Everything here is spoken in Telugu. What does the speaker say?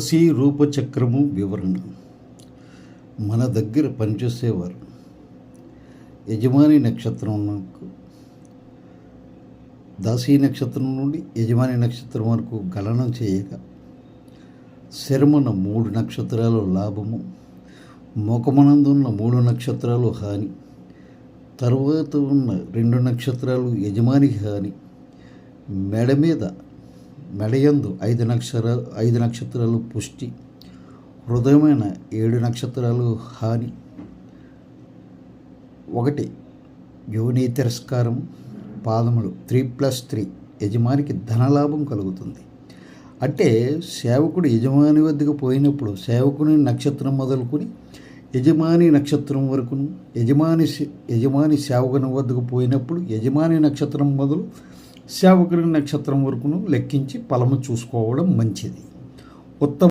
రాశి రూపచక్రము వివరణ. మన దగ్గర పనిచేసేవారు యజమాని నక్షత్రం దాసీ నక్షత్రం నుండి యజమాని నక్షత్రం వరకు గణనం చేయగా శరమున 3 నక్షత్రాలు లాభము, మొఖమనందున్న 3 నక్షత్రాలు హాని, తరువాత ఉన్న 2 నక్షత్రాలు యజమానికి హాని, మెడయందు 5 నక్షత్రాలు పుష్టి, హృదయమైన 7 నక్షత్రాలు హాని, 1 యోని తిరస్కారం, పాదములు 3+3 యజమానికి ధనలాభం కలుగుతుంది. అంటే సేవకుడు యజమాని వద్దకు పోయినప్పుడు సేవకుని నక్షత్రం మొదలుకొని యజమాని నక్షత్రం వరకును, యజమాని సేవకుని వద్దకు పోయినప్పుడు యజమాని నక్షత్రం మొదలు సేవకుని నక్షత్రం వరకును లెక్కించి ఫలము చూసుకోవడం మంచిది. ఉత్తమ